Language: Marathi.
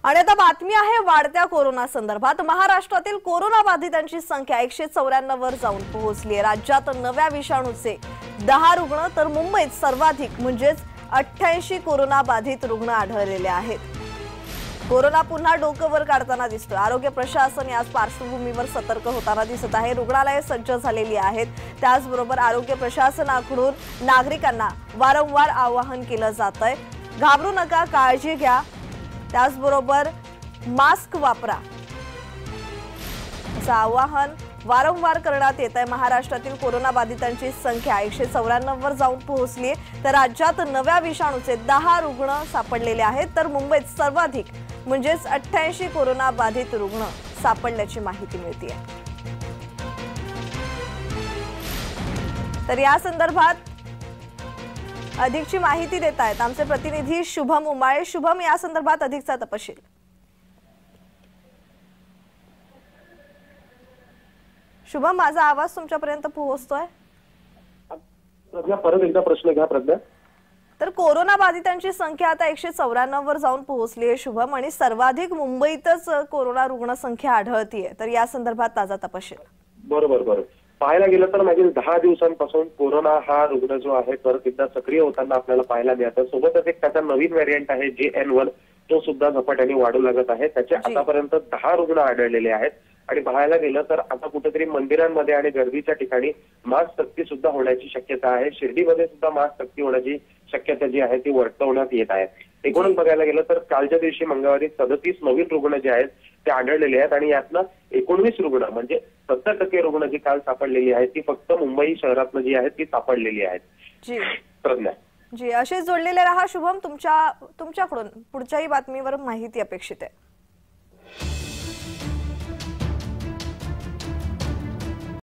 आणि आता बातमी आहे वाढत्या कोरोना संदर्भात। महाराष्ट्रातील कोरोना बाधितांची संख्या 194 वर जाऊन पोहोचली आहे। राज्यात नव्या विषाणूचे 10 रुग्ण तर मुंबईत सर्वाधिक म्हणजेच 88 कोरोना बाधित रुग्ण आढळलेले आहेत। कोरोना पुन्हा डोकं वर काढताना दिसतोय। आरोग्य प्रशासन याच पार्श्वभूमीवर सतर्क होताना दिसत आहे। रुग्णालये सज्ज झालेली आहेत। त्याचबरोबर आरोग्य प्रशासनाकडून नागरिकांना वारंवार आवाहन केलं जातंय, घाबरू नका, काळजी घ्या, त्याचबरोबर मास्क वापरा असं आवाहन वारंवार करण्यात येत आहे। महाराष्ट्रातील कोरोना बाधितांची संख्या 194 वर जाऊन पोहोचली आहे। तर राज्यात नव्या विषाणूचे 10 रुग्ण सापडलेले आहेत, तर मुंबईत सर्वाधिक म्हणजेच 88 कोरोना बाधित रुग्ण सापडल्याची माहिती मिळते आहे। तर या संदर्भात अधिकची माहिती देत आहेत आमचे प्रतिनिधी शुभम उमाळे। शुभम, या संदर्भात अधिकचा तपशील। शुभम, माझा आवाज तुमच्यापर्यंत पोहोचतोय? परत एकदा प्रश्न घ्या प्रज्ञा। तर कोरोना बाधितांची संख्या आता 194 वर जाऊन पोहोचली आहे शुभम, आणि सर्वाधिक मुंबईतच कोरोना रुग्ण संख्या आढळतीये। तर या संदर्भात ताजा तपशील। बरोबर पाहायला गेलं तर मागील 10 दिवसांपासून कोरोना हा रुग्ण जो आहे परत एकदा सक्रिय होताना आपल्याला पाहायला मिळतं। सोबतच एक त्याचा नवीन व्हेरियंट आहे JN1, तो सुद्धा झपाट्याने वाढू लागत आहे। त्याचे आतापर्यंत 10 रुग्ण आढळलेले आहेत। आणि पाहायला गेलं तर आता कुठेतरी मंदिरांमध्ये आणि गर्दीच्या ठिकाणी मास्क सक्ती सुद्धा होण्याची शक्यता आहे। शिर्डीमध्ये सुद्धा मास्क सक्ती होण्याची शक्यता जी आहे ती वर्तवण्यात येत आहे। एकूणच बघायला गेलं तर कालच्या दिवशी मंगळवारी 37 नवीन रुग्ण जे आहेत ते आढळलेले आहेत, आणि यातनं 19 रुग्ण म्हणजे 70% रुग्ण जी काल सापडलेली आहेत ती फक्त मुंबई शहरातनं जी आहेत ती सापडलेली आहेत। प्रज्ञा जी, असेच जोडलेले रहा शुभम। तुमच्याकडून पुढच्याही बातमीवर माहिती अपेक्षित आहे।